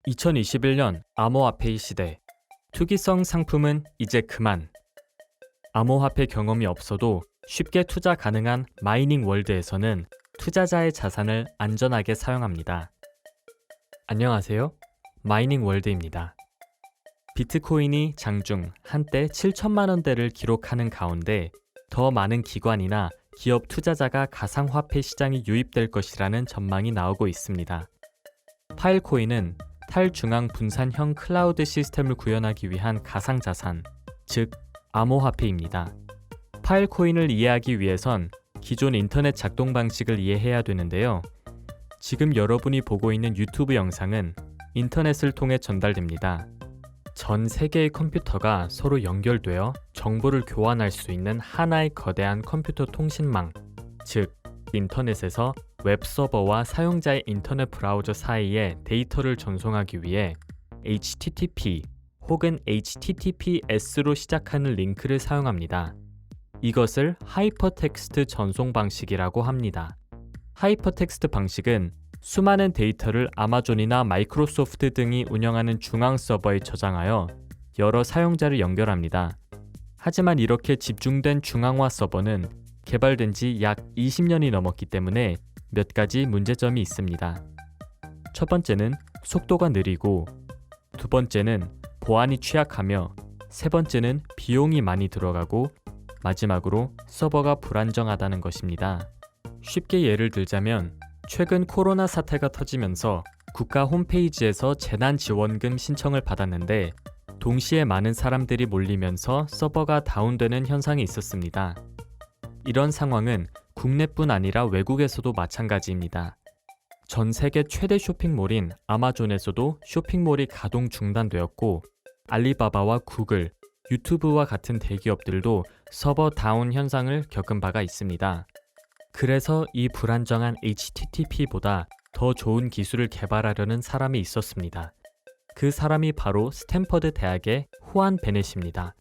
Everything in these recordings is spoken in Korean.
2021년 암호화폐의 시대. 투기성 상품은 이제 그만. 암호화폐 경험이 없어도 쉽게 투자 가능한 마이닝 월드에서는 투자자의 자산을 안전하게 사용합니다. 안녕하세요. 마이닝 월드입니다. 비트코인이 장중 한때 7천만 원대를 기록하는 가운데 더 많은 기관이나 기업 투자자가 가상화폐 시장에 유입될 것이라는 전망이 나오고 있습니다. 파일코인은 탈중앙 분산형 클라우드 시스템을 구현하기 위한 가상자산, 즉 암호화폐입니다. 파일코인을 이해하기 위해선 기존 인터넷 작동 방식을 이해해야 되는데요. 지금 여러분이 보고 있는 유튜브 영상은 인터넷을 통해 전달됩니다. 전 세계의 컴퓨터가 서로 연결되어 정보를 교환할 수 있는 하나의 거대한 컴퓨터 통신망, 즉 인터넷에서 웹서버와 사용자의 인터넷 브라우저 사이에 데이터를 전송하기 위해 HTTP 혹은 HTTPS로 시작하는 링크를 사용합니다. 이것을 하이퍼텍스트 전송 방식이라고 합니다. 하이퍼텍스트 방식은 수많은 데이터를 아마존이나 마이크로소프트 등이 운영하는 중앙 서버에 저장하여 여러 사용자를 연결합니다. 하지만 이렇게 집중된 중앙화 서버는 개발된 지 약 20년이 넘었기 때문에 몇 가지 문제점이 있습니다. 첫 번째는 속도가 느리고, 두 번째는 보안이 취약하며, 세 번째는 비용이 많이 들어가고, 마지막으로 서버가 불안정하다는 것입니다. 쉽게 예를 들자면 최근 코로나 사태가 터지면서 국가 홈페이지에서 재난지원금 신청을 받았는데 동시에 많은 사람들이 몰리면서 서버가 다운되는 현상이 있었습니다. 이런 상황은 국내뿐 아니라 외국에서도 마찬가지입니다. 전 세계 최대 쇼핑몰인 아마존에서도 쇼핑몰이 가동 중단되었고, 알리바바와 구글, 유튜브와 같은 대기업들도 서버 다운 현상을 겪은 바가 있습니다. 그래서 이 불안정한 HTTP보다 더 좋은 기술을 개발하려는 사람이 있었습니다. 그 사람이 바로 스탠퍼드 대학의 후안 베넷입니다.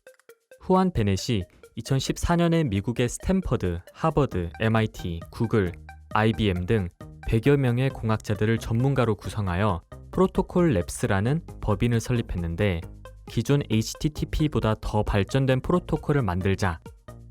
후안 베넷이 2014년에 미국의 스탠퍼드, 하버드, MIT, 구글, IBM 등 100여 명의 공학자들을 전문가로 구성하여 프로토콜 랩스라는 법인을 설립했는데, 기존 HTTP보다 더 발전된 프로토콜을 만들자.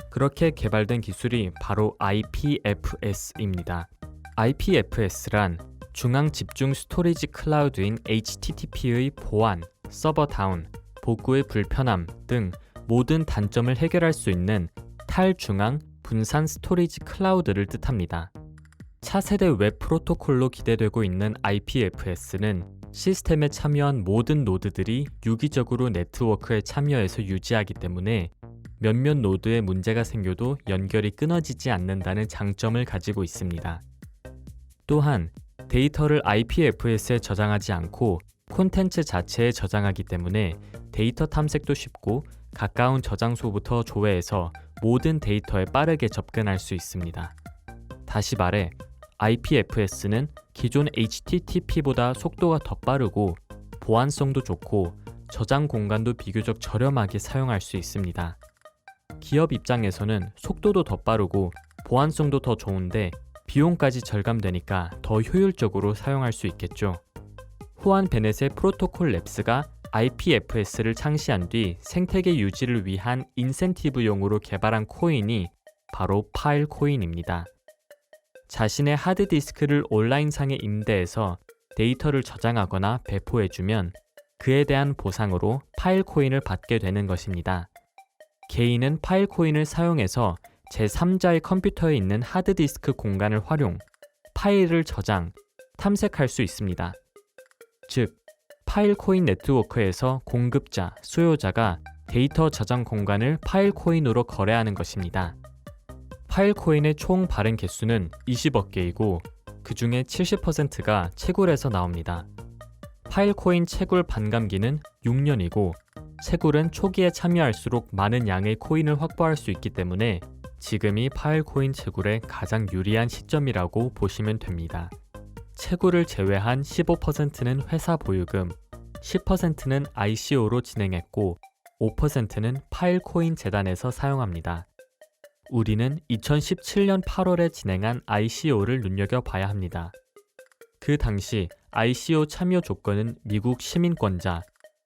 그렇게 개발된 기술이 바로 IPFS입니다. IPFS란 중앙 집중 스토리지 클라우드인 HTTP의 보안, 서버 다운, 복구의 불편함 등 모든 단점을 해결할 수 있는 탈중앙 분산 스토리지 클라우드를 뜻합니다. 차세대 웹 프로토콜로 기대되고 있는 IPFS는 시스템에 참여한 모든 노드들이 유기적으로 네트워크에 참여해서 유지하기 때문에 몇몇 노드에 문제가 생겨도 연결이 끊어지지 않는다는 장점을 가지고 있습니다. 또한 데이터를 IPFS에 저장하지 않고 콘텐츠 자체에 저장하기 때문에 데이터 탐색도 쉽고 가까운 저장소부터 조회해서 모든 데이터에 빠르게 접근할 수 있습니다. 다시 말해, IPFS는 기존 HTTP보다 속도가 더 빠르고 보안성도 좋고 저장 공간도 비교적 저렴하게 사용할 수 있습니다. 기업 입장에서는 속도도 더 빠르고 보안성도 더 좋은데 비용까지 절감되니까 더 효율적으로 사용할 수 있겠죠. 후안 베넷의 프로토콜 랩스가 IPFS를 창시한 뒤 생태계 유지를 위한 인센티브용으로 개발한 코인이 바로 파일코인입니다. 자신의 하드디스크를 온라인상에 임대해서 데이터를 저장하거나 배포해주면 그에 대한 보상으로 파일코인을 받게 되는 것입니다. 개인은 파일코인을 사용해서 제3자의 컴퓨터에 있는 하드디스크 공간을 활용, 파일을 저장, 탐색할 수 있습니다. 즉, 파일코인 네트워크에서 공급자, 수요자가 데이터 저장 공간을 파일코인으로 거래하는 것입니다. 파일코인의 총 발행 개수는 20억 개이고 그 중에 70%가 채굴에서 나옵니다. 파일코인 채굴 반감기는 6년이고 채굴은 초기에 참여할수록 많은 양의 코인을 확보할 수 있기 때문에 지금이 파일코인 채굴의 가장 유리한 시점이라고 보시면 됩니다. 채굴을 제외한 15%는 회사 보유금, 10%는 ICO로 진행했고 5%는 파일코인 재단에서 사용합니다. 우리는 2017년 8월에 진행한 ICO를 눈여겨봐야 합니다. 그 당시 ICO 참여 조건은 미국 시민권자,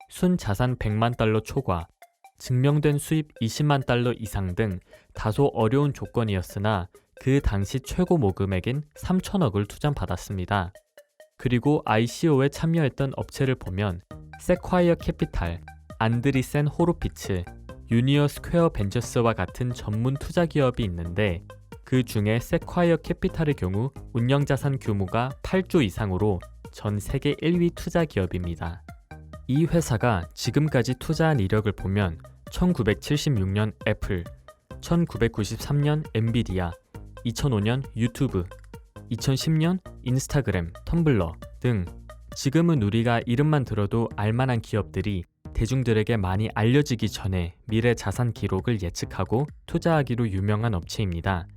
순 자산 100만 달러 초과, 증명된 수입 20만 달러 이상 등 다소 어려운 조건이었으나 그 당시 최고 모금액인 3천억을 투자받았습니다. 그리고 ICO에 참여했던 업체를 보면 세콰이어 캐피탈, 안드리센 호로피츠, 유니어 스퀘어 벤처스와 같은 전문 투자 기업이 있는데 그 중에 세콰이어 캐피탈의 경우 운영자산 규모가 8조 이상으로 전 세계 1위 투자 기업입니다. 이 회사가 지금까지 투자한 이력을 보면 1976년 애플, 1993년 엔비디아, 2005년 유튜브, 2010년 인스타그램, 텀블러 등 지금은 우리가 이름만 들어도 알만한 기업들이 대중들에게 많이 알려지기 전에 미래 자산 기록을 예측하고 투자하기로 유명한 업체입니다.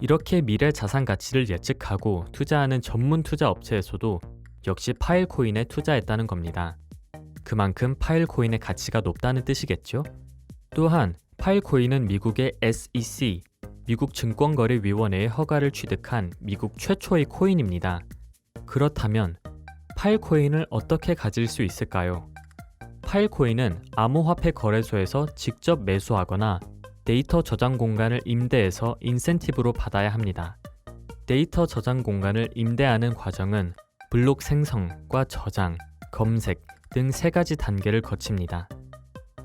이렇게 미래 자산 가치를 예측하고 투자하는 전문 투자 업체에서도 역시 파일코인에 투자했다는 겁니다. 그만큼 파일코인의 가치가 높다는 뜻이겠죠? 또한 파일코인은 미국의 SEC, 미국 증권거래위원회의 허가를 취득한 미국 최초의 코인입니다. 그렇다면 파일코인을 어떻게 가질 수 있을까요? 파일코인은 암호화폐 거래소에서 직접 매수하거나 데이터 저장 공간을 임대해서 인센티브로 받아야 합니다. 데이터 저장 공간을 임대하는 과정은 블록 생성과 저장, 검색 등 3가지 단계를 거칩니다.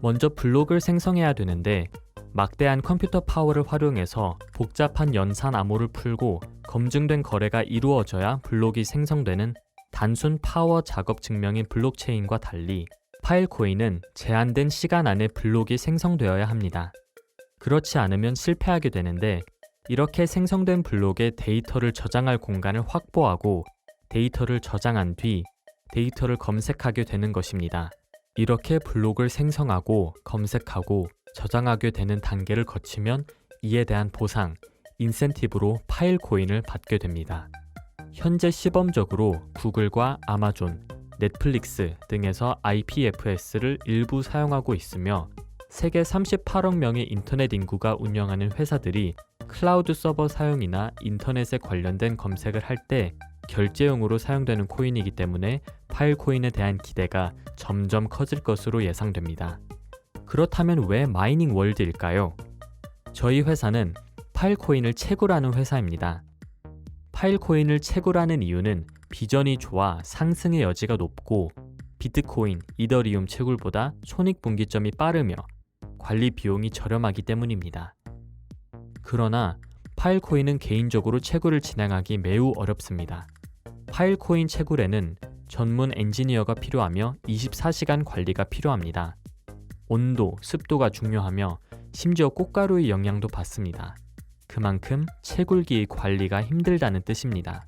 먼저 블록을 생성해야 되는데 막대한 컴퓨터 파워를 활용해서 복잡한 연산 암호를 풀고 검증된 거래가 이루어져야 블록이 생성되는 단순 파워 작업 증명인 블록체인과 달리 파일코인은 제한된 시간 안에 블록이 생성되어야 합니다. 그렇지 않으면 실패하게 되는데 이렇게 생성된 블록에 데이터를 저장할 공간을 확보하고 데이터를 저장한 뒤 데이터를 검색하게 되는 것입니다. 이렇게 블록을 생성하고 검색하고 저장하게 되는 단계를 거치면 이에 대한 보상, 인센티브로 파일코인을 받게 됩니다. 현재 시범적으로 구글과 아마존, 넷플릭스 등에서 IPFS를 일부 사용하고 있으며 세계 38억 명의 인터넷 인구가 운영하는 회사들이 클라우드 서버 사용이나 인터넷에 관련된 검색을 할 때 결제용으로 사용되는 코인이기 때문에 파일코인에 대한 기대가 점점 커질 것으로 예상됩니다. 그렇다면 왜 마이닝 월드일까요? 저희 회사는 파일코인을 채굴하는 회사입니다. 파일코인을 채굴하는 이유는 비전이 좋아 상승의 여지가 높고 비트코인, 이더리움 채굴보다 손익분기점이 빠르며 관리 비용이 저렴하기 때문입니다. 그러나 파일코인은 개인적으로 채굴을 진행하기 매우 어렵습니다. 파일코인 채굴에는 전문 엔지니어가 필요하며 24시간 관리가 필요합니다. 온도, 습도가 중요하며 심지어 꽃가루의 영향도 받습니다. 그만큼 채굴기의 관리가 힘들다는 뜻입니다.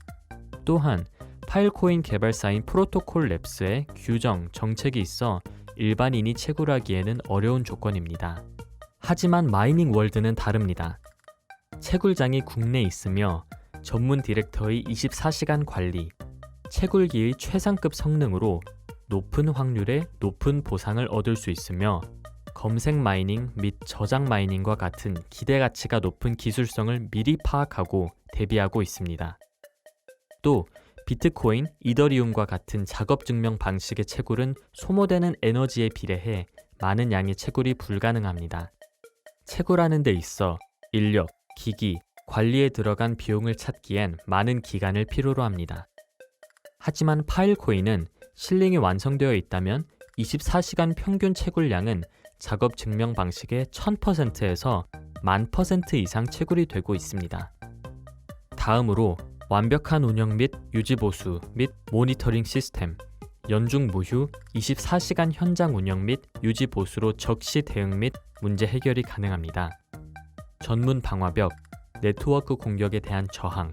또한 파일코인 개발사인 프로토콜 랩스에 규정, 정책이 있어 일반인이 채굴하기에는 어려운 조건입니다. 하지만 마이닝 월드는 다릅니다. 채굴장이 국내에 있으며 전문 디렉터의 24시간 관리, 채굴기의 최상급 성능으로 높은 확률의 높은 보상을 얻을 수 있으며 검색 마이닝 및 저장 마이닝과 같은 기대 가치가 높은 기술성을 미리 파악하고 대비하고 있습니다. 또 비트코인, 이더리움과 같은 작업 증명 방식의 채굴은 소모되는 에너지에 비례해 많은 양의 채굴이 불가능합니다. 채굴하는 데 있어 인력, 기기, 관리에 들어간 비용을 찾기엔 많은 기간을 필요로 합니다. 하지만 파일코인은 실링이 완성되어 있다면 24시간 평균 채굴량은 작업 증명 방식의 1000%에서 10,000% 이상 채굴이 되고 있습니다. 다음으로 완벽한 운영 및 유지보수 및 모니터링 시스템, 연중 무휴 24시간 현장 운영 및 유지보수로 적시 대응 및 문제 해결이 가능합니다. 전문 방화벽, 네트워크 공격에 대한 저항,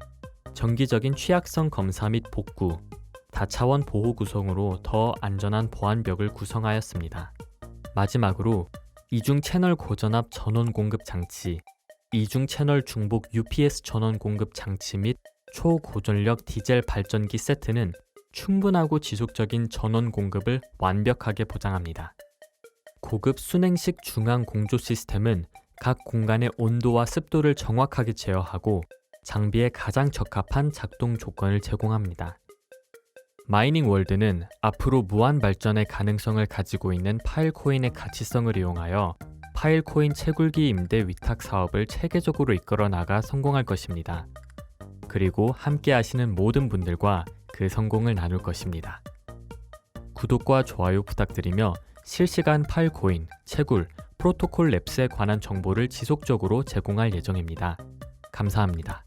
정기적인 취약성 검사 및 복구, 다차원 보호 구성으로 더 안전한 보안벽을 구성하였습니다. 마지막으로 이중 채널 고전압 전원 공급 장치, 이중 채널 중복 UPS 전원 공급 장치 및 초고전력 디젤 발전기 세트는 충분하고 지속적인 전원 공급을 완벽하게 보장합니다. 고급 순행식 중앙 공조 시스템은 각 공간의 온도와 습도를 정확하게 제어하고 장비에 가장 적합한 작동 조건을 제공합니다. 마이닝 월드는 앞으로 무한 발전의 가능성을 가지고 있는 파일코인의 가치성을 이용하여 파일코인 채굴기 임대 위탁 사업을 체계적으로 이끌어 나가 성공할 것입니다. 그리고 함께 하시는 모든 분들과 그 성공을 나눌 것입니다. 구독과 좋아요 부탁드리며 실시간 파일코인, 채굴, 프로토콜 랩스에 관한 정보를 지속적으로 제공할 예정입니다. 감사합니다.